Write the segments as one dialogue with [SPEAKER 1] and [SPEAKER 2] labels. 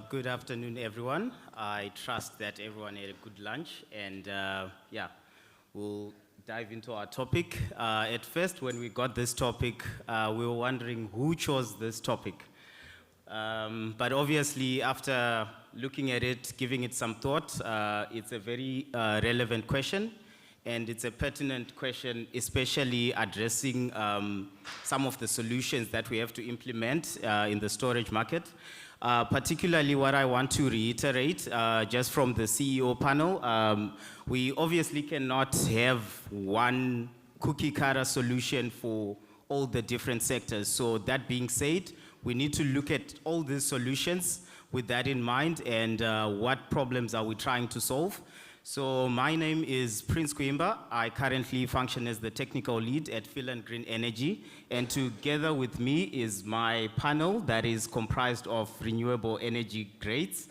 [SPEAKER 1] Good afternoon, everyone. I trust that everyone had a good lunch, and yeah, we'll dive into our topic. At first, when we got this topic, we were wondering who chose this topic. But obviously, after looking at it, giving it some thought, it's a very relevant question, and it's a pertinent question, especially addressing some of the solutions that we have to implement in the storage market. Particularly what I want to reiterate, just from the CEO panel, we obviously cannot have one cookie cutter solution for all the different sectors. So that being said, we need to look at all these solutions with that in mind and what problems are we trying to solve. So my name is Prince Kuimba. I currently function as the technical lead at Phil and Green Energy. And together with me is my panel that is comprised of renewable energy greats.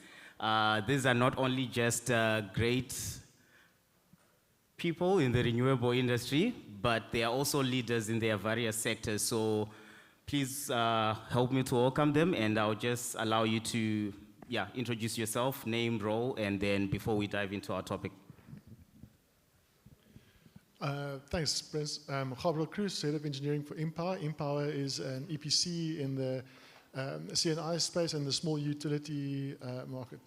[SPEAKER 1] These are not only just great people in the renewable industry, but they are also leaders in their various sectors. So please help me to welcome them, and I'll just allow you to introduce yourself, name, role, and then before we dive into our topic.
[SPEAKER 2] Thanks, Prince. Gabriel Cruz, Head of Engineering for Empower. Empower is an EPC in the CNI space and the small utility market.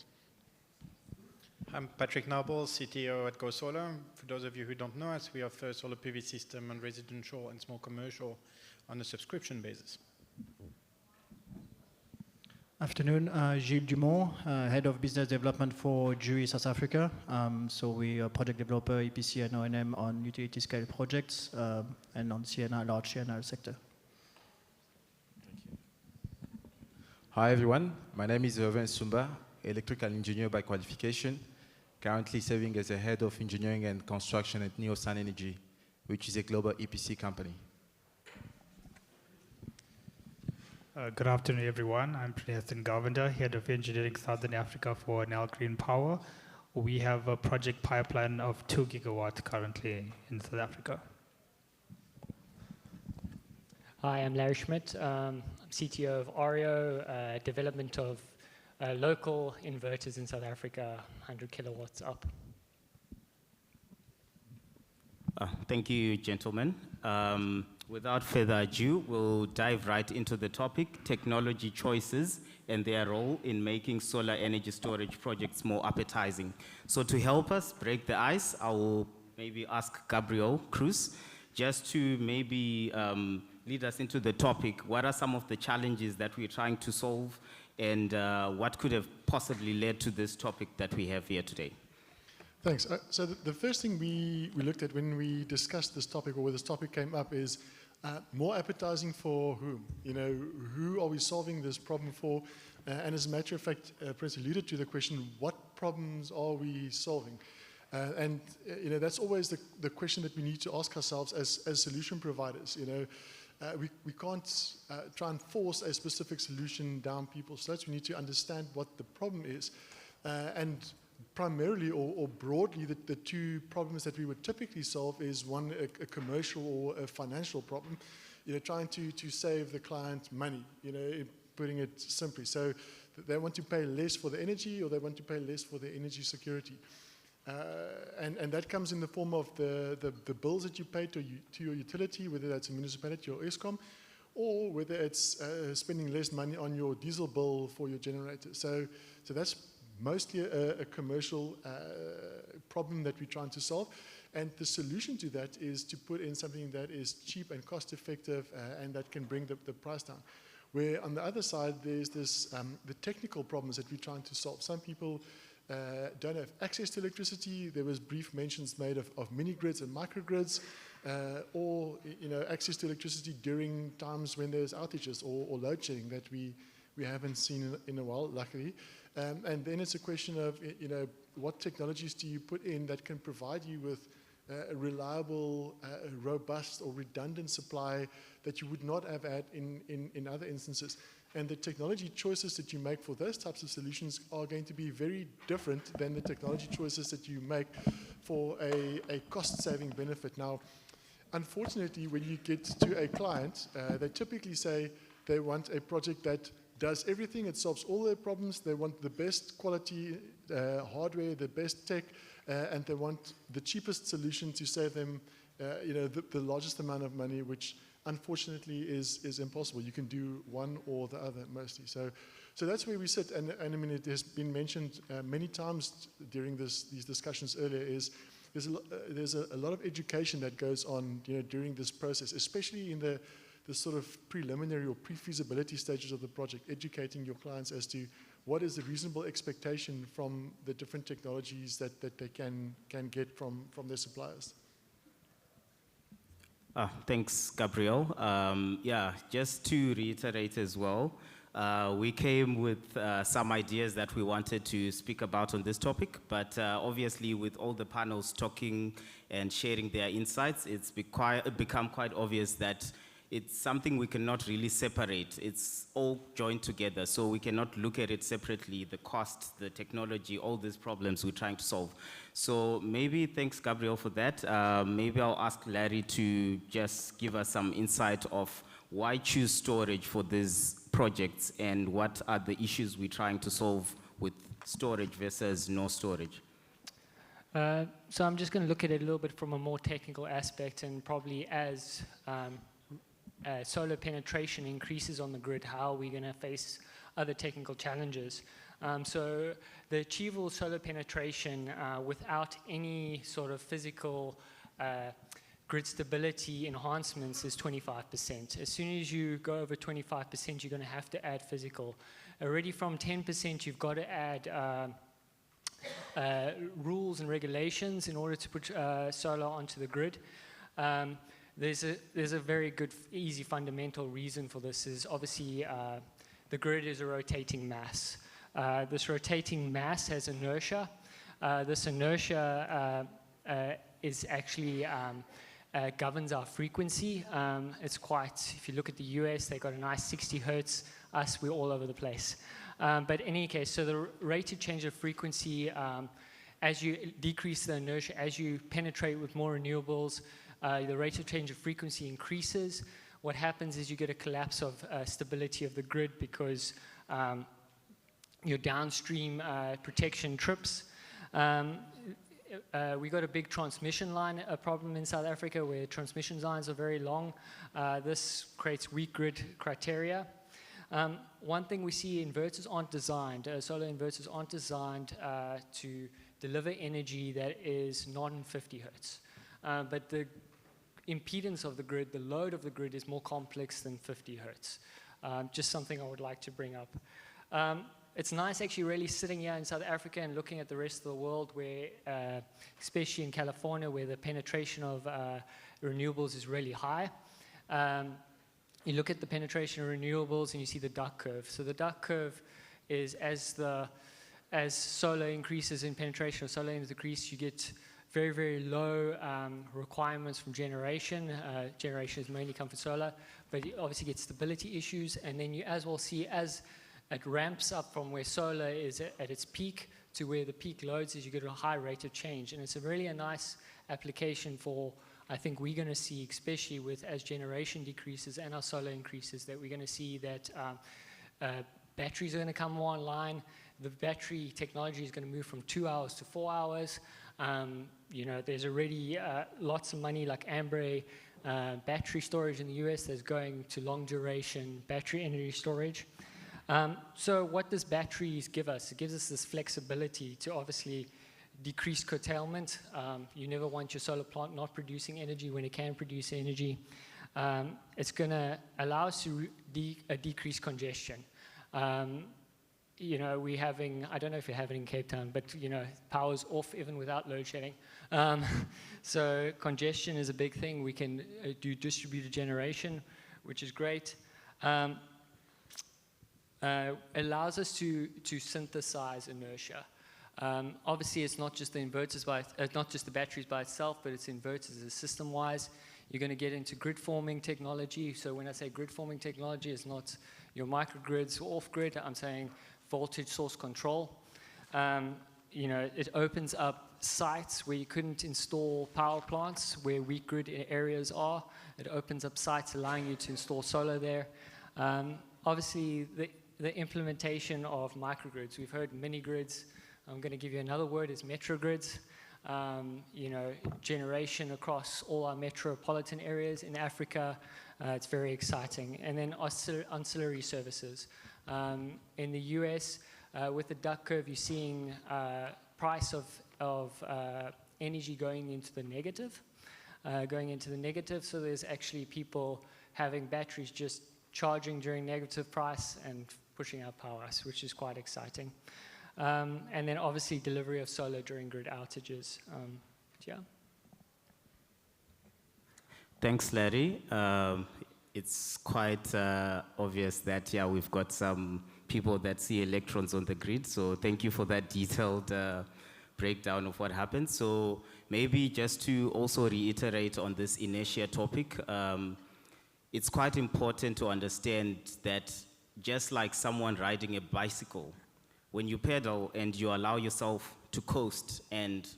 [SPEAKER 3] I'm Patrick Noble, CTO at Go Solar. For those of you who don't know us, we offer a solar PV system on residential and small commercial on a subscription basis.
[SPEAKER 4] Afternoon, Gilles Dumont, Head of Business Development for JUI South Africa. So we are project developer, EPC and O&M on utility scale projects and on CNI, large CNI sector.
[SPEAKER 5] Thank you. Hi everyone, my name is Irvin Sumba, electrical engineer by qualification, currently serving as a Head of Engineering and Construction at Neosun Energy, which is a global EPC company.
[SPEAKER 6] Good afternoon, everyone. I'm Priyasan Govender, Head of Engineering Southern Africa for Nel Green Power. We have a project pipeline of 2 gigawatts currently in South Africa.
[SPEAKER 7] Hi, I'm Larry Schmidt. I'm CTO of Oreo, development of local inverters in South Africa, 100 kilowatts up.
[SPEAKER 1] Thank you, gentlemen. Without further ado, we'll dive right into the topic, technology choices and their role in making solar energy storage projects more appetizing. So to help us break the ice, I will maybe ask Gabriel Cruz just to maybe lead us into the topic. What are some of the challenges that we're trying to solve, and what could have possibly led to this topic that we have here today?
[SPEAKER 2] Thanks. So the first thing we looked at when we discussed this topic, or where this topic came up, is more appetizing for whom? You know, who are we solving this problem for? And as a matter of fact, Prince alluded to the question, what problems are we solving? And you know, that's always the question that we need to ask ourselves as solution providers. You know, we can't try and force a specific solution down people's throats. We need to understand what the problem is. And primarily or broadly, the two problems that we would typically solve is one, a commercial or a financial problem, you know, trying to save the client money, you know, putting it simply. So they want to pay less for the energy, or they want to pay less for the energy security. And that comes in the form of the bills that you pay to your utility, whether that's a municipality or ESCOM, or whether it's spending less money on your diesel bill for your generator. So that's mostly a commercial problem that we're trying to solve. And the solution to that is to put in something that is cheap and cost effective and that can bring the price down. Where on the other side, there's this, the technical problems that we're trying to solve. Some people don't have access to electricity. There was brief mentions made of mini grids and microgrids, or you know, access to electricity during times when there's outages or load shedding that we haven't seen in a while, luckily. And then it's a question of, you know, what technologies do you put in that can provide you with a reliable, robust or redundant supply that you would not have had in other instances. And the technology choices that you make for those types of solutions are going to be very different than the technology choices that you make for a cost-saving benefit. Now, unfortunately, when you get to a client, they typically say they want a project that does everything. It solves all their problems. They want the best quality hardware, the best tech, and they want the cheapest solution to save them, the largest amount of money, which unfortunately is impossible. You can do one or the other mostly. So that's where we sit. And I mean, it has been mentioned many times during these discussions earlier. There's a lot of education that goes on, during this process, especially in the sort of preliminary or pre-feasibility stages of the project, educating your clients as to what is the reasonable expectation from the different technologies that they can get from their suppliers.
[SPEAKER 1] Thanks, Gabriel. Yeah, just to reiterate as well, we came with some ideas that we wanted to speak about on this topic, but obviously with all the panels talking and sharing their insights, it's become quite obvious that it's something we cannot really separate. It's all joined together, so we cannot look at it separately, the cost, the technology, all these problems we're trying to solve. So maybe, thanks Gabriel for that, maybe I'll ask Larry to just give us some insight of why choose storage for these projects and what are the issues we're trying to solve with storage versus no storage.
[SPEAKER 7] So I'm just going to look at it a little bit from a more technical aspect, and probably as solar penetration increases on the grid, how are we going to face other technical challenges? So the achievable solar penetration without any sort of physical grid stability enhancements is 25%. As soon as you go over 25%, you're going to have to add physical. Already from 10%, you've got to add rules and regulations in order to put solar onto the grid. There's a very good, easy fundamental reason for this is obviously the grid is a rotating mass. This rotating mass has inertia. This inertia is actually governs our frequency. It's quite, if you look at the US, they've got a nice 60 hertz. Us, we're all over the place. But in any case, so the rate of change of frequency, as you decrease the inertia, as you penetrate with more renewables, the rate of change of frequency increases. What happens is you get a collapse of stability of the grid because your downstream protection trips. We got a big transmission line problem in South Africa where transmission lines are very long. This creates weak grid criteria. One thing we see, inverters aren't designed, solar inverters aren't designed to deliver energy that is non-50 hertz. But the impedance of the grid, the load of the grid is more complex than 50 hertz. Just something I would like to bring up. It's nice actually really sitting here in South Africa and looking at the rest of the world where, especially in California, where the penetration of renewables is really high. You look at the penetration of renewables and you see the duck curve. So the duck curve is as solar increases in penetration or solar increase, you get very, very low requirements from generation. Generation is mainly come from solar, but you obviously get stability issues. And then you as well see as it ramps up from where solar is at its peak to where the peak loads is, you get a high rate of change. And it's really a nice application for, I think we're going to see, especially with as generation decreases and our solar increases, that we're going to see that batteries are going to come more online. The battery technology is going to move from 2 hours to 4 hours. There's already lots of money like Ambre battery storage in the US that's going to long duration battery energy storage. So what does batteries give us? It gives us this flexibility to obviously decrease curtailment. You never want your solar plant not producing energy when it can produce energy. It's going to allow us to decrease congestion. We're having, I don't know if you have it in Cape Town, but, power's off even without load shedding. So congestion is a big thing. We can do distributed generation, which is great. Allows us to synthesize inertia. Obviously, it's not just the inverters not just the batteries by itself, but it's inverters as system-wise. You're going to get into grid forming technology. So when I say grid forming technology, it's not your microgrids or off-grid. I'm saying voltage source control. It opens up sites where you couldn't install power plants, where weak grid areas are. It opens up sites allowing you to install solar there. Obviously, the implementation of microgrids. We've heard mini grids. I'm going to give you another word, is metrogrids. Generation across all our metropolitan areas in Africa. It's very exciting. And then ancillary services. In the US, with the duck curve, you're seeing price of energy going into the negative. So there's actually people having batteries just charging during negative price and pushing out power, which is quite exciting. And then obviously delivery of solar during grid outages. Yeah.
[SPEAKER 1] Thanks, Larry. It's quite obvious that, yeah, we've got some people that see electrons on the grid. So thank you for that detailed breakdown of what happens. So maybe just to also reiterate on this inertia topic, it's quite important to understand that just like someone riding a bicycle, when you pedal and you allow yourself to coast and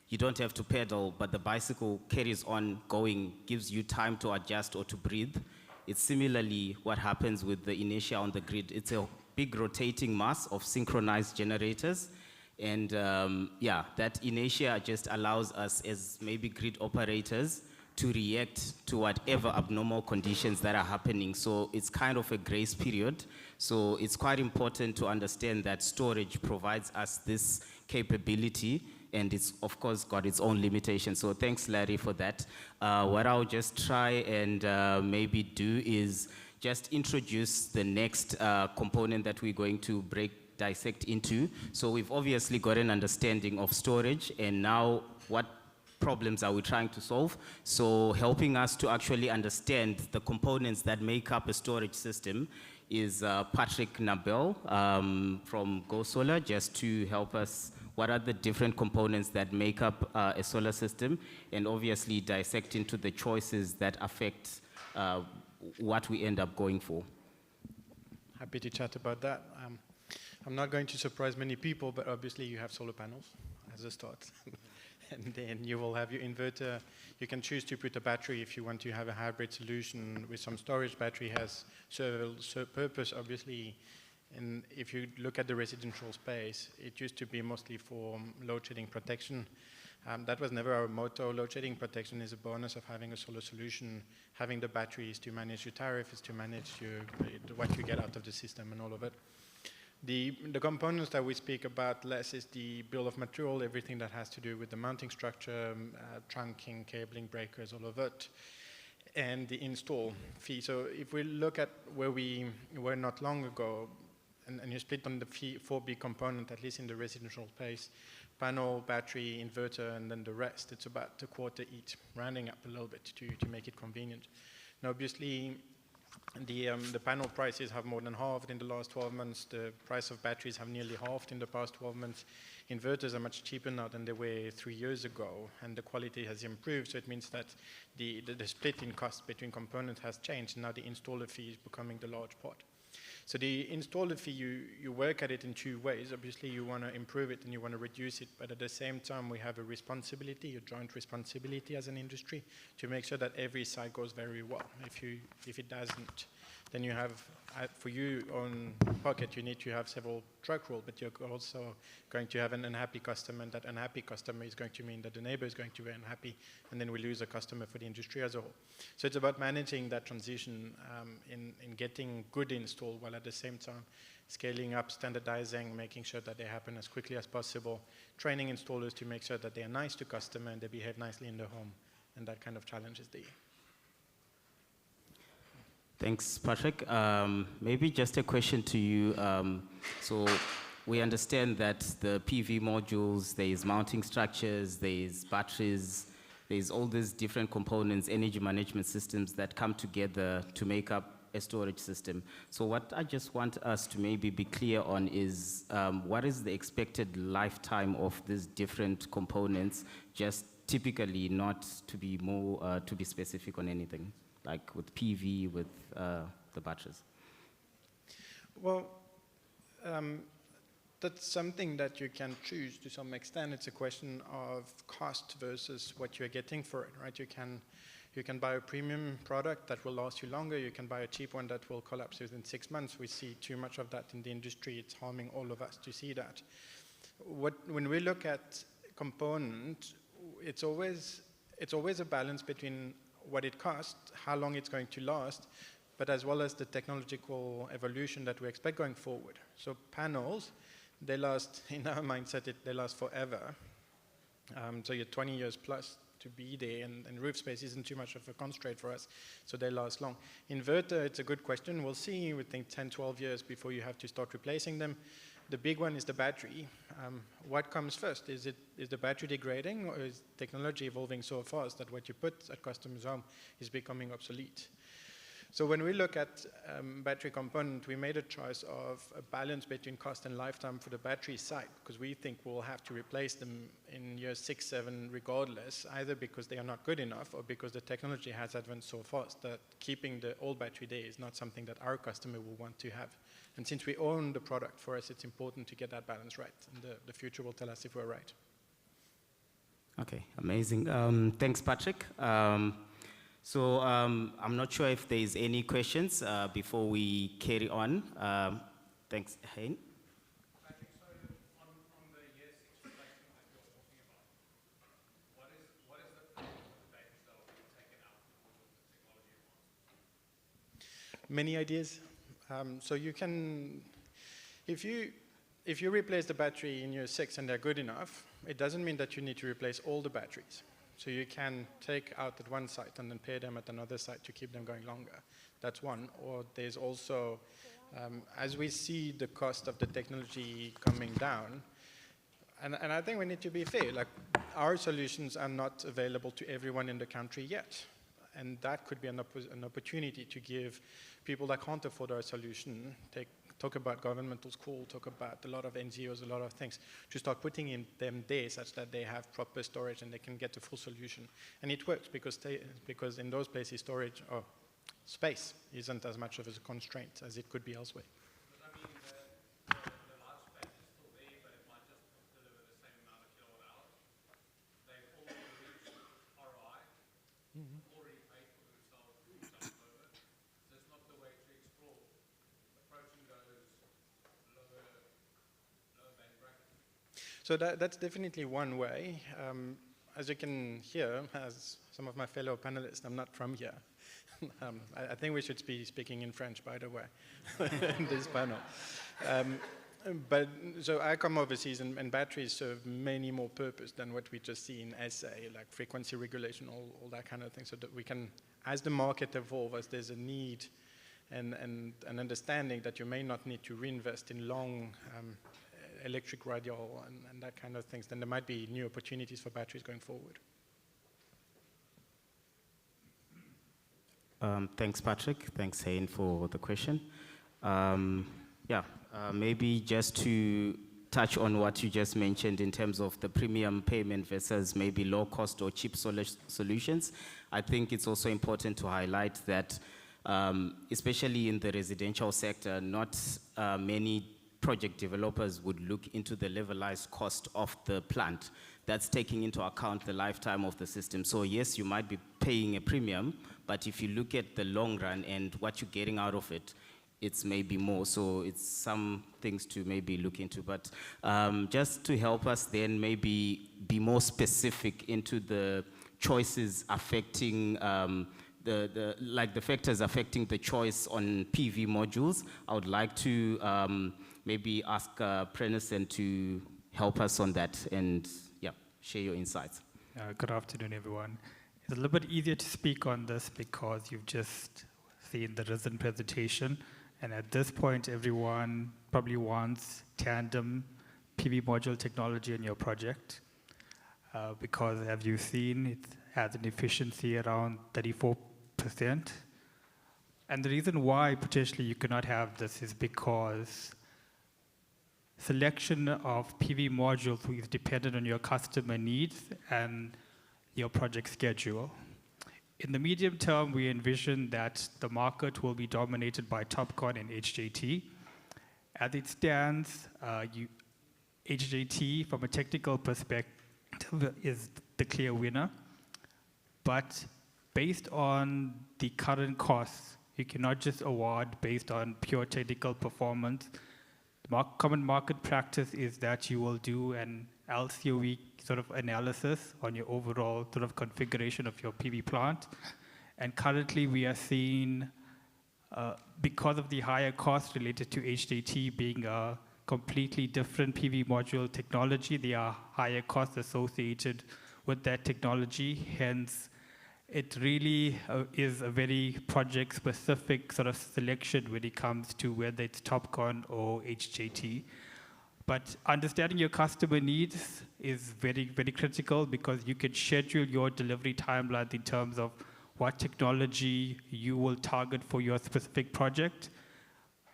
[SPEAKER 1] you don't have to pedal, but the bicycle carries on going, gives you time to adjust or to breathe. It's similarly what happens with the inertia on the grid. It's a big rotating mass of synchronized generators. And yeah, that inertia just allows us as maybe grid operators to react to whatever abnormal conditions that are happening. So it's kind of a grace period. So it's quite important to understand that storage provides us this capability, and it's of course got its own limitations. So thanks, Larry, for that. What I'll just try and maybe do is just introduce the next component that we're going to dissect into. So we've obviously got an understanding of storage, and now what problems are we trying to solve? So helping us to actually understand the components that make up a storage system is Patrick Nabel from Go Solar, just to help us what are the different components that make up a solar system, and obviously dissect into the choices that affect what we end up going for.
[SPEAKER 3] Happy to chat about that. I'm not going to surprise many people, but obviously you have solar panels as a start. And then you will have your inverter. You can choose to put a battery if you want to have a hybrid solution with some storage. Battery has several purpose, obviously. And if you look at the residential space, it used to be mostly for load shedding protection. That was never our motto. Load shedding protection is a bonus of having a solar solution. Having the battery is to manage your tariff, is to manage what you get out of the system and all of it. The components that we speak about less is the bill of material, everything that has to do with the mounting structure, trunking, cabling, breakers, all of it, and the install fee. So if we look at where we were not long ago, and you split on the fee, 4 big components, at least in the residential space, panel, battery, inverter, and then the rest, it's about a quarter each, rounding up a little bit to make it convenient. Now, obviously, the panel prices have more than halved in the last 12 months. The price of batteries have nearly halved in the past 12 months. Inverters are much cheaper now than they were 3 years ago, and the quality has improved. So it means that the split in cost between components has changed. Now the installer fee is becoming the large part. So the installer fee, you work at it in 2 ways. Obviously, you want to improve it and you want to reduce it, but at the same time, we have a responsibility, a joint responsibility as an industry to make sure that every site goes very well. If it doesn't, then you have, for you on pocket, you need to have several truck rolls, but you're also going to have an unhappy customer, and that unhappy customer is going to mean that the neighbor is going to be unhappy, and then we lose a customer for the industry as a whole. So it's about managing that transition in getting good install, while at the same time scaling up, standardizing, making sure that they happen as quickly as possible, training installers to make sure that they are nice to customer and they behave nicely in their home, and that kind of challenge is the
[SPEAKER 1] Thanks, Patrick. Maybe just a question to you. So we understand that the PV modules, there's mounting structures, there's batteries, there's all these different components, energy management systems that come together to make up a storage system. So what I just want us to maybe be clear on is what is the expected lifetime of these different components, just typically, not to be more, to be specific on anything, like with PV, with the batteries?
[SPEAKER 3] Well, that's something that you can choose to some extent. It's a question of cost versus what you're getting for it, right? You can You can buy a premium product that will last you longer. You can buy a cheap one that will collapse within 6 months. We see too much of that in the industry. It's harming all of us to see that. When we look at component, it's always a balance between what it costs, how long it's going to last, but as well as the technological evolution that we expect going forward. So panels, they last, in our mindset, they last forever. So you're 20 years plus to be there, and roof space isn't too much of a constraint for us, so they last long. Inverter, it's a good question. We'll see, we think 10, 12 years before you have to start replacing them. The big one is the battery. What comes first? Is the battery degrading, or is technology evolving so fast that what you put at customer's home is becoming obsolete? So when we look at battery component, we made a choice of a balance between cost and lifetime for the battery side, because we think we'll have to replace them in years 6, 7 regardless, either because they are not good enough or because the technology has advanced so fast that keeping the old battery there is not something that our customer will want to have. And since we own the product, for us it's important to get that balance right, and the future will tell us if we're right.
[SPEAKER 1] Okay, amazing. Thanks, Patrick. So I'm not sure if there's any questions before we carry on. Thanks, Hein.
[SPEAKER 8] Patrick, so on the year 6 replacement that you're talking about, what is the plan for the batteries that will be taken out because of the technology advances?
[SPEAKER 3] Many ideas. So you can, if you replace the battery in year 6 and they're good enough, it doesn't mean that you need to replace all the batteries. So you can take out at one site and then pair them at another site to keep them going longer. That's one. Or there's also, as we see the cost of the technology coming down, and I think we need to be fair, like our solutions are not available to everyone in the country yet. And that could be an opportunity to give people that can't afford our solution, talk about governmental school, talk about a lot of NGOs, a lot of things, to start putting in them there such that they have proper storage and they can get the full solution. And it works because in those places storage or space isn't as much of a constraint as it could be elsewhere.
[SPEAKER 8] Does that mean that the large space is still there, but it might just deliver the same amount of kilowatt hours? They've already reached ROI, already paid for themselves over. So it's not the way to explore approaching those lower band brackets.
[SPEAKER 3] So that's definitely one way. As you can hear, as some of my fellow panelists, I'm not from here. I think we should be speaking in French, by the way, in this panel. But so I come overseas, and batteries serve many more purpose than what we just see in SA, like frequency regulation, all that kind of thing, so that we can, as the market evolves, as there's a need and an understanding that you may not need to reinvest in long electric radial and that kind of things, then there might be new opportunities for batteries going forward.
[SPEAKER 1] Thanks, Patrick. Thanks, Hein, for the question. Maybe just to touch on what you just mentioned in terms of the premium payment versus maybe low cost or cheap solutions. I think it's also important to highlight that, especially in the residential sector, not many project developers would look into the levelized cost of the plant. That's taking into account the lifetime of the system. So yes, you might be paying a premium, but if you look at the long run and what you're getting out of it, it's maybe more. So it's some things to maybe look into. But just to help us then maybe be more specific into the choices affecting the factors affecting the choice on PV modules, I would like to maybe ask Prenison to help us on that and share your insights.
[SPEAKER 6] Good afternoon, everyone. It's a little bit easier to speak on this because you've just seen the recent presentation, and at this point, everyone probably wants tandem PV module technology in your project because, as you've seen, it has an efficiency around 34%. And the reason why potentially you cannot have this is because selection of PV modules is dependent on your customer needs and your project schedule. In the medium term, we envision that the market will be dominated by TOPCon and HJT. As it stands, HJT, from a technical perspective, is the clear winner. But based on the current costs, you cannot just award based on pure technical performance. Common market practice is that you will do an LCOE sort of analysis on your overall sort of configuration of your PV plant. And currently we are seeing, because of the higher costs related to HJT being a completely different PV module technology, there are higher costs associated with that technology. Hence, it really is a very project-specific sort of selection when it comes to whether it's TOPCon or HJT. But understanding your customer needs is very, very critical, because you can schedule your delivery timeline in terms of what technology you will target for your specific project.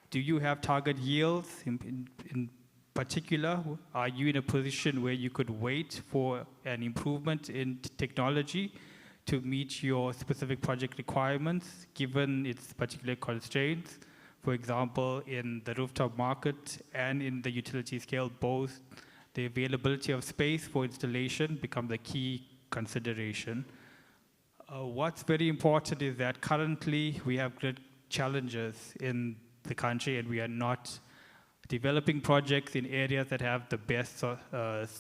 [SPEAKER 6] Do you have target yields in particular? Are you in a position where you could wait for an improvement in technology to meet your specific project requirements, given its particular constraints? For example, in the rooftop market and in the utility scale, both the availability of space for installation becomes a key consideration. What's very important is that currently we have great challenges in the country, and we are not developing projects in areas that have the best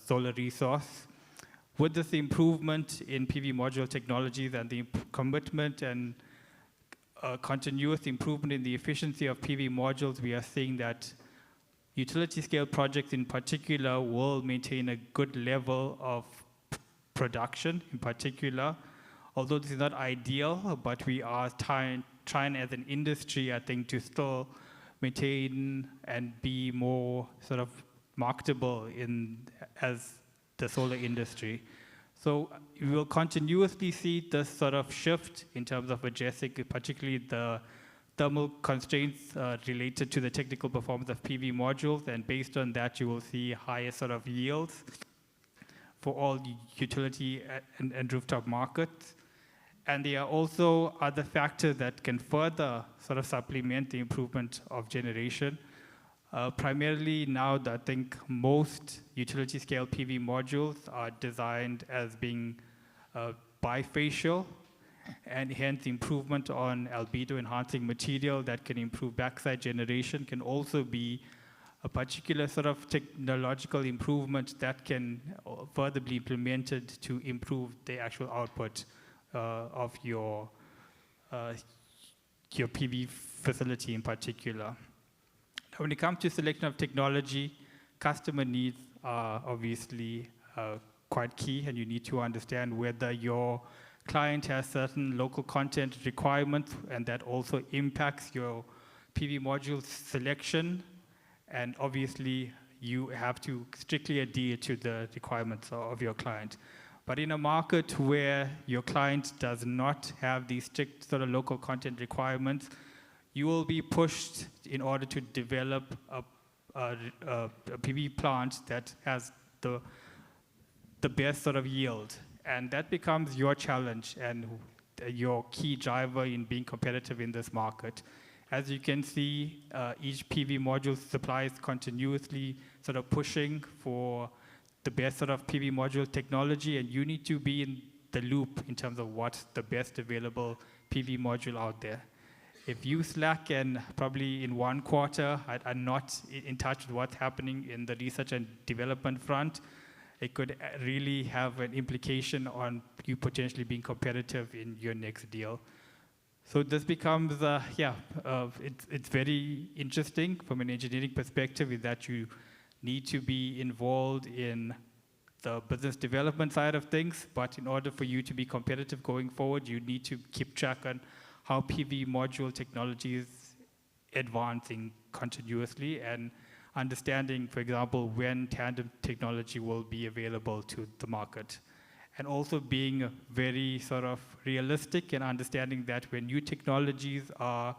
[SPEAKER 6] solar resource. With this improvement in PV module technologies and the commitment and continuous improvement in the efficiency of PV modules, we are seeing that utility scale projects in particular will maintain a good level of production in particular. Although this is not ideal, but we are trying as an industry, I think, to still maintain and be more sort of marketable as the solar industry. So we will continuously see this sort of shift in terms of addressing particularly the thermal constraints related to the technical performance of PV modules, and based on that you will see higher sort of yields for all utility and rooftop markets. And there are also other factors that can further sort of supplement the improvement of generation. Primarily now, I think most utility scale PV modules are designed as being bifacial, and hence improvement on albedo enhancing material that can improve backside generation can also be a particular sort of technological improvement that can further be implemented to improve the actual output of your PV facility in particular. When it comes to selection of technology, customer needs are obviously quite key, and you need to understand whether your client has certain local content requirements, and that also impacts your PV module selection. And obviously, you have to strictly adhere to the requirements of your client. But in a market where your client does not have these strict sort of local content requirements, you will be pushed in order to develop a PV plant that has the best sort of yield. And that becomes your challenge and your key driver in being competitive in this market. As you can see, each PV module supplier is continuously sort of pushing for the best sort of PV module technology, and you need to be in the loop in terms of what's the best available PV module out there. If you slack and probably in one quarter are not in touch with what's happening in the research and development front, it could really have an implication on you potentially being competitive in your next deal. So this becomes, it's very interesting from an engineering perspective, is that you need to be involved in the business development side of things, but in order for you to be competitive going forward, you need to keep track on how PV module technology is advancing continuously, and understanding, for example, when tandem technology will be available to the market. And also being very sort of realistic and understanding that when new technologies are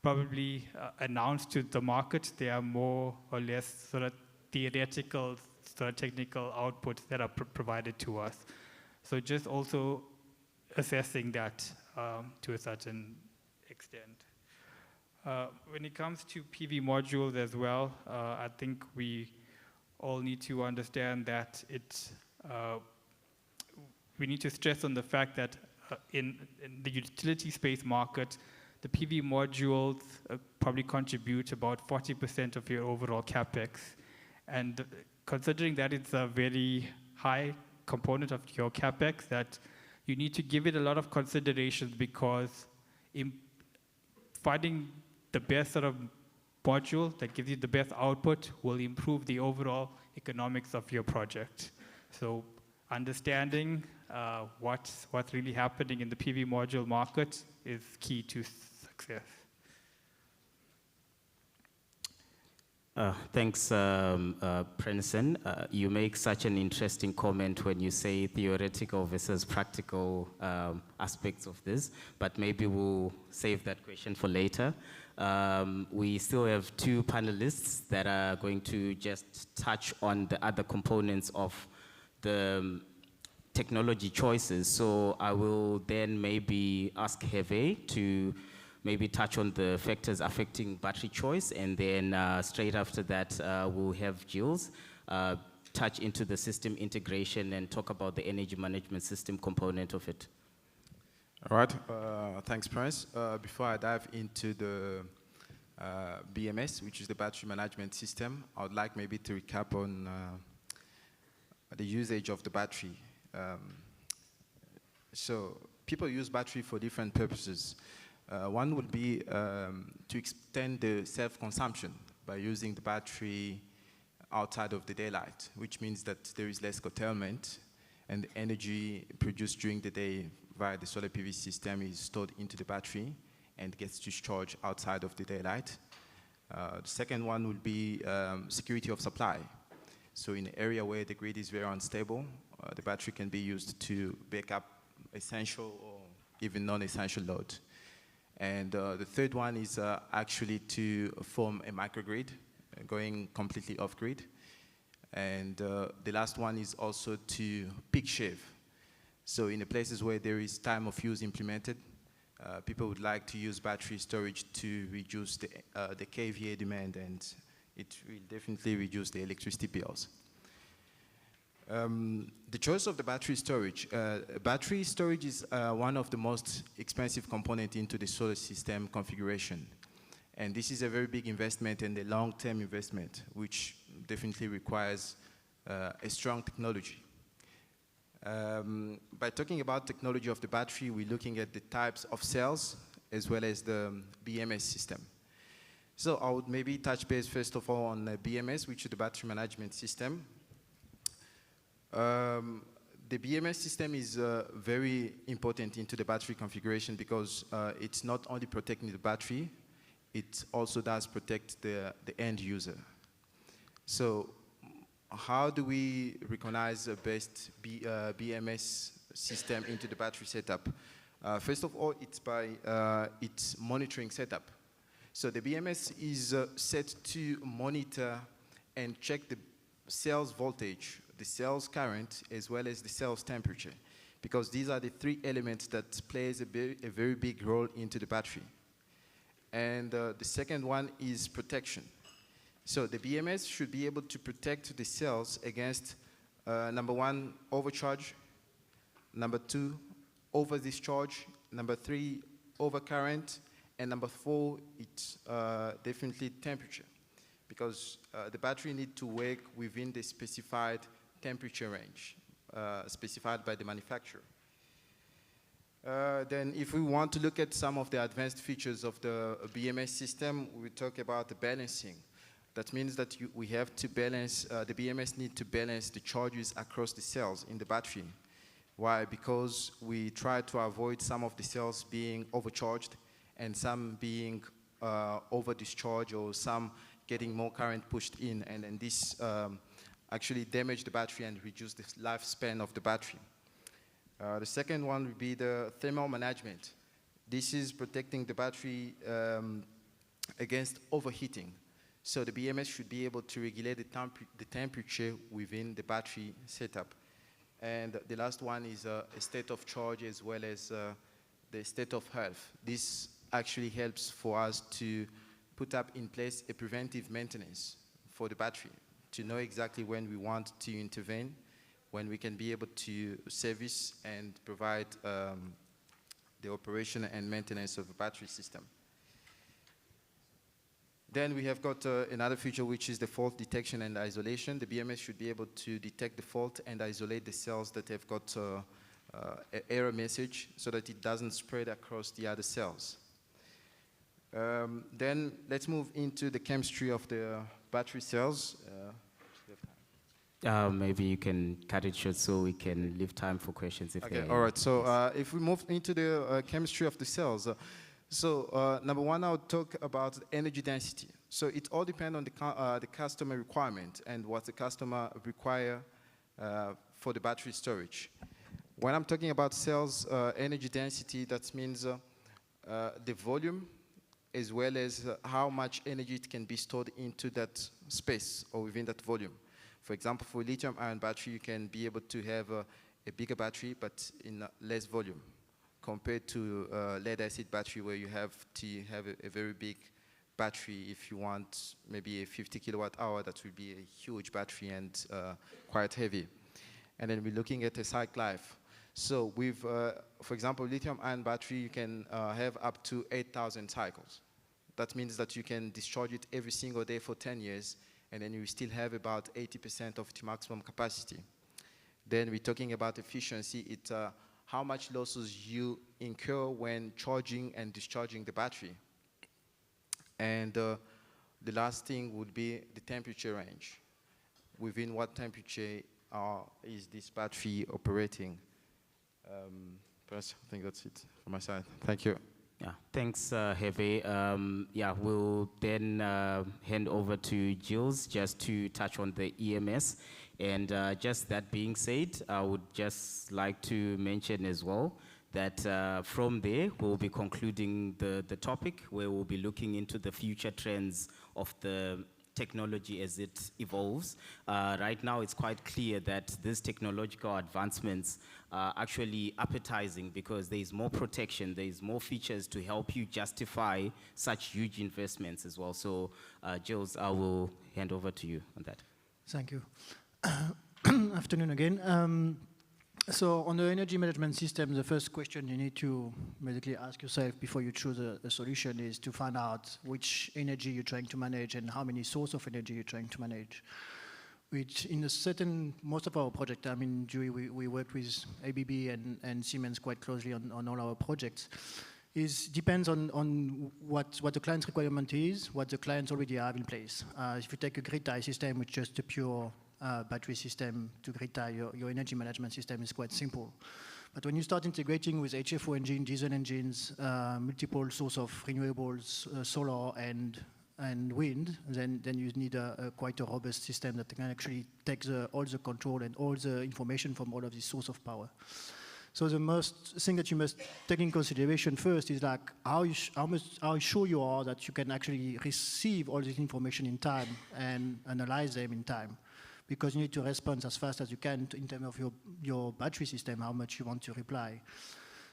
[SPEAKER 6] probably announced to the market, they are more or less sort of theoretical, sort of technical outputs that are provided to us. So just also assessing that to a certain extent. When it comes to PV modules as well, I think we all need to understand that we need to stress on the fact that in the utility space market, the PV modules probably contribute about 40% of your overall capex. And considering that it's a very high component of your capex, that you need to give it a lot of considerations, because finding the best sort of module that gives you the best output will improve the overall economics of your project. So understanding what's really happening in the PV module market is key to success.
[SPEAKER 1] Thanks, Prenson. You make such an interesting comment when you say theoretical versus practical aspects of this, but maybe we'll save that question for later. We still have two panelists that are going to just touch on the other components of the technology choices. So I will then maybe ask Hervé to maybe touch on the factors affecting battery choice, and then straight after that, we'll have Gilles touch into the system integration and talk about the energy management system component of it.
[SPEAKER 5] All right, thanks, Prince. Before I dive into the BMS, which is the battery management system, I would like maybe to recap on the usage of the battery. So people use battery for different purposes. One would be to extend the self-consumption by using the battery outside of the daylight, which means that there is less curtailment, and the energy produced during the day via the solar PV system is stored into the battery and gets discharged outside of the daylight. The second one would be security of supply. So in an area where the grid is very unstable, the battery can be used to back up essential or even non-essential load. And the third one is actually to form a microgrid, going completely off-grid. And the last one is also to peak shave. So in the places where there is time of use implemented, people would like to use battery storage to reduce the kVA demand, and it will definitely reduce the electricity bills. The choice of the battery storage. Battery storage is one of the most expensive components into the solar system configuration. And this is a very big investment and a long-term investment, which definitely requires a strong technology. By talking about technology of the battery, we're looking at the types of cells as well as the BMS system. So I would maybe touch base first of all on the BMS, which is the battery management system. The BMS system is very important into the battery configuration because it's not only protecting the battery, it also does protect the end user. So how do we recognize the best BMS system into the battery setup? First of all, it's by its monitoring setup. So the BMS is set to monitor and check the cell's voltage, the cell's current, as well as the cell's temperature, because these are the three elements that plays a very big role into the battery. And the second one is protection. So the BMS should be able to protect the cells against, number one, overcharge, number two, over discharge, number three, overcurrent, and number four, it's definitely temperature, because the battery needs to work within the specified temperature range specified by the manufacturer. Then if we want to look at some of the advanced features of the BMS system, we talk about the balancing. That means that we have to balance, the BMS need to balance the charges across the cells in the battery. Why? Because we try to avoid some of the cells being overcharged and some being over-discharged, or some getting more current pushed in, and then this actually damage the battery and reduce the lifespan of the battery. The second one would be the thermal management. This is protecting the battery against overheating. So the BMS should be able to regulate the temperature within the battery setup. And the last one is a state of charge as well as the state of health. This actually helps for us to put up in place a preventive maintenance for the battery, to know exactly when we want to intervene, when we can be able to service and provide the operation and maintenance of a battery system. Then we have got another feature, which is the fault detection and isolation. The BMS should be able to detect the fault and isolate the cells that have got an error message so that it doesn't spread across the other cells. Then let's move into the chemistry of the battery cells.
[SPEAKER 1] Maybe you can cut it short so we can leave time for questions. If
[SPEAKER 5] Okay, all right. So if we move into the chemistry of the cells, number one, I'll talk about energy density. So it all depends on the customer requirement and what the customer require for the battery storage. When I'm talking about cells energy density, that means the volume as well as how much energy it can be stored into that space or within that volume. For example, for lithium-ion battery, you can be able to have a bigger battery, but in less volume, compared to lead-acid battery, where you have to have a very big battery. If you want maybe a 50 kilowatt hour, that will be a huge battery and quite heavy. And then we're looking at a cycle life. So with, for example, lithium-ion battery, you can have up to 8,000 cycles. That means that you can discharge it every single day for 10 years, and then you still have about 80% of the maximum capacity. Then we're talking about efficiency. It's how much losses you incur when charging and discharging the battery. And the last thing would be the temperature range. Within what temperature is this battery operating? Perhaps I think that's it from my side. Thank you.
[SPEAKER 1] Yeah, thanks, Heve. Yeah, we'll then hand over to Gilles just to touch on the EMS. And just that being said, I would just like to mention as well that from there, we'll be concluding the topic where we'll be looking into the future trends of the technology as it evolves. Right now, it's quite clear that these technological advancements are actually appetizing because there is more protection, there is more features to help you justify such huge investments as well. So, Jules, I will hand over to you on that.
[SPEAKER 4] Thank you. Afternoon again. So on the energy management system, the first question you need to basically ask yourself before you choose a solution is to find out which energy you're trying to manage and how many sources of energy you're trying to manage. Which in most of our projects, I mean, we work with ABB and Siemens quite closely on all our projects. Depends on what the client's requirement is, what the clients already have in place. If you take a grid tie system, which is just a pure battery system to grid tie, your energy management system is quite simple. But when you start integrating with HFO engine, diesel engines, multiple source of renewables, solar and wind, then you need quite a robust system that can actually take all the control and all the information from all of these source of power. So the most thing that you must take in consideration first is like how sure you are that you can actually receive all this information in time and analyze them in time. Because you need to respond as fast as you can in terms of your battery system, how much you want to reply.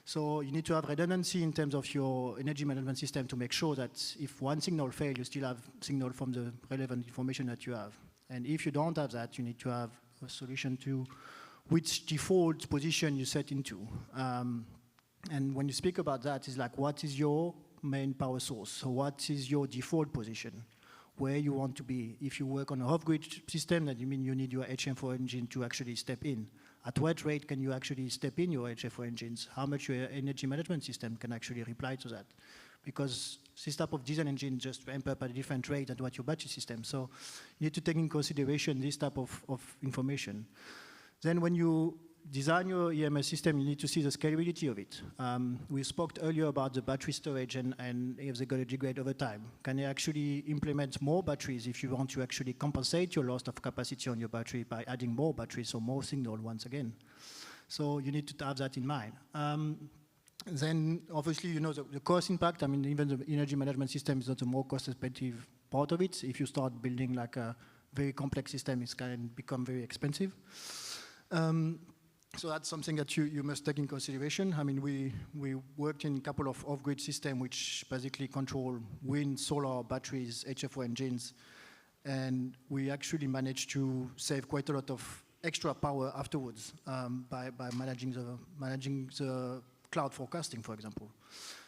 [SPEAKER 4] So you need to have redundancy in terms of your energy management system to make sure that if one signal fails, you still have signal from the relevant information that you have. And if you don't have that, you need to have a solution to which default position you set into. And when you speak about that, it's like, what is your main power source? So what is your default position? Where you want to be. If you work on a off-grid system, that you mean you need your HFO engine to actually step in. At what rate can you actually step in your HFO engines? How much your energy management system can actually reply to that? Because this type of diesel engine just ramp up at a different rate than what your battery system. So you need to take in consideration this type of information. Then when you design your EMS system, you need to see the scalability of it. We spoke earlier about the battery storage and if they're going to degrade over time. Can you actually implement more batteries if you want to actually compensate your loss of capacity on your battery by adding more batteries or more signal once again? So you need to have that in mind. Then obviously, you know, the cost impact. I mean, even the energy management system is not the more cost-effective part of it. If you start building like a very complex system, it can become very expensive. So that's something that you must take in consideration. I mean, we worked in a couple of off-grid systems which basically control wind, solar, batteries, HFO engines, and we actually managed to save quite a lot of extra power afterwards by managing the cloud forecasting, for example.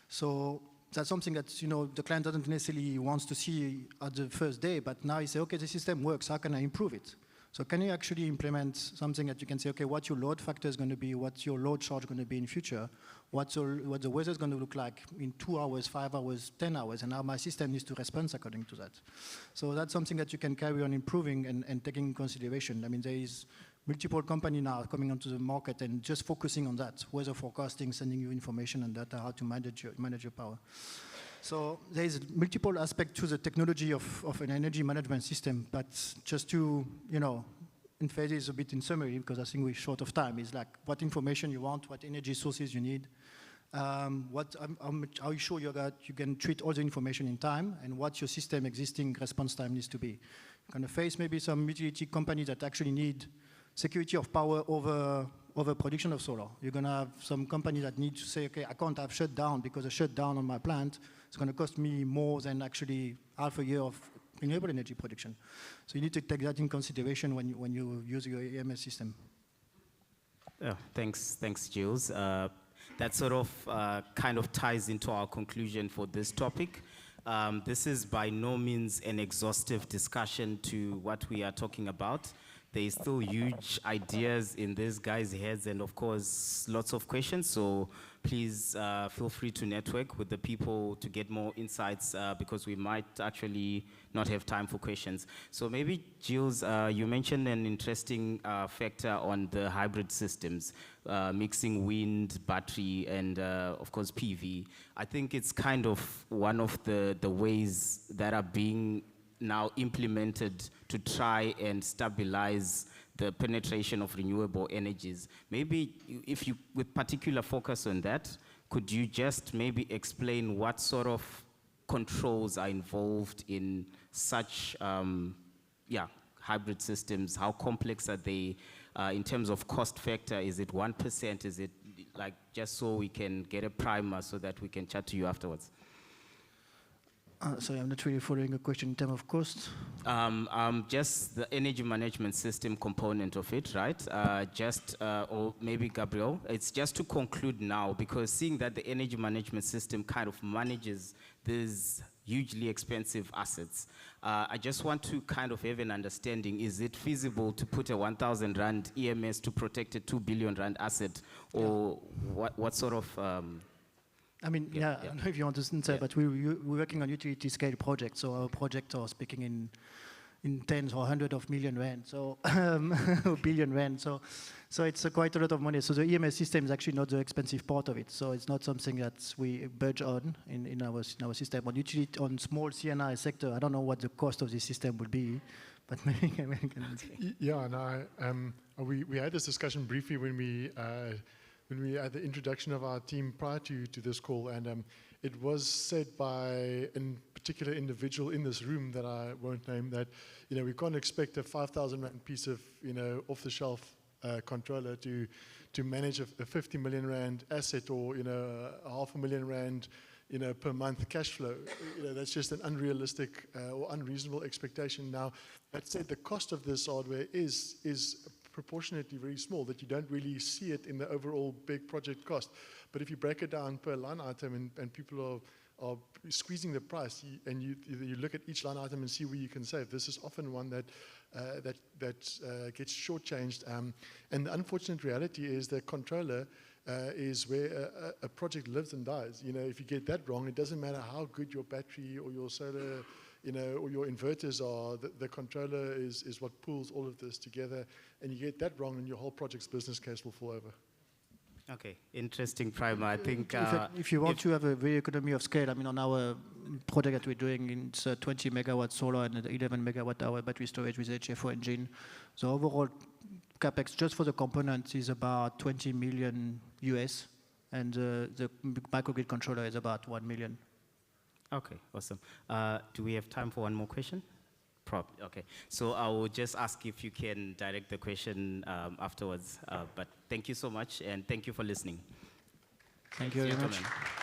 [SPEAKER 4] So that's something that the client doesn't necessarily wants to see at the first day, but now you say, okay, the system works, how can I improve it? So can you actually implement something that you can say, okay, what your load factor is going to be, what's your load charge going to be in future, what the weather is going to look like in 2 hours, 5 hours, 10 hours, and how my system needs to respond according to that. So that's something that you can carry on improving and taking in consideration. I mean, there is multiple companies now coming onto the market and just focusing on that, weather forecasting, sending you information and data, how to manage your power. So there is multiple aspects to the technology of an energy management system, but just to, emphasize is a bit in summary, because I think we're short of time, is like what information you want, what energy sources you need, how you sure you can treat all the information in time, and what your system existing response time needs to be. You're going to face maybe some utility companies that actually need security of power over production of solar. You're going to have some companies that need to say, okay, I can't have shutdown because a shutdown on my plant is going to cost me more than actually half a year of renewable energy production. So you need to take that in consideration when you use your EMS system.
[SPEAKER 1] Thanks, Jules. That sort of kind of ties into our conclusion for this topic. This is by no means an exhaustive discussion to what we are talking about. There is still huge ideas in these guys' heads and, of course, lots of questions. So please feel free to network with the people to get more insights because we might actually not have time for questions. So maybe, Jules, you mentioned an interesting factor on the hybrid systems, mixing wind, battery, and, of course, PV. I think it's kind of one of the ways that are being now implemented to try and stabilize the penetration of renewable energies. Maybe if you, with particular focus on that, could you just maybe explain what sort of controls are involved in such hybrid systems? How complex are they in terms of cost factor? Is it 1%? Is it like just so we can get a primer so that we can chat to you afterwards?
[SPEAKER 4] Sorry, I'm not really following a question in terms of cost.
[SPEAKER 1] Just the energy management system component of it, right? Or maybe Gabriel, it's just to conclude now, because seeing that the energy management system kind of manages these hugely expensive assets, I just want to kind of have an understanding, is it feasible to put a 1,000 Rand EMS to protect a 2 billion Rand asset, or what sort of...
[SPEAKER 4] I mean, I don't know if you want to say, but we're working on utility scale projects. So our projects are speaking in tens or hundreds of million Rand, so billion Rand. So it's quite a lot of money. So the EMS system is actually not the expensive part of it. So it's not something that we budge on in our system. On small CNI sector, I don't know what the cost of this system would be, but maybe I can say.
[SPEAKER 2] Yeah, no, we had this discussion briefly when we had the introduction of our team prior to this call, and it was said by a particular individual in this room that I won't name that, we can't expect a 5,000 Rand piece of, off-the-shelf controller to manage a 50 million Rand asset or, a $500,000 Rand, per month cash flow. That's just an unrealistic or unreasonable expectation. Now, that said, the cost of this hardware is proportionately very small, that you don't really see it in the overall big project cost. But if you break it down per line item and people are squeezing the price, and you look at each line item and see where you can save, this is often one that gets shortchanged. And the unfortunate reality is that controller is where a project lives and dies. If you get that wrong, it doesn't matter how good your battery or your solar or your inverters are, the controller is what pulls all of this together, and you get that wrong and your whole project's business case will fall over.
[SPEAKER 1] Okay, interesting primer. I think...
[SPEAKER 4] if you want to have a very economy of scale, I mean, on our project that we're doing, it's 20 megawatt solar and 11 megawatt hour battery storage with HFO engine. So overall capex just for the components is about 20 million US, and the microgrid controller is about 1 million.
[SPEAKER 1] Okay, awesome. Do we have time for one more question? Okay. So I will just ask if you can direct the question afterwards. But thank you so much, and thank you for listening.
[SPEAKER 4] Thank you very much.
[SPEAKER 1] Gentlemen.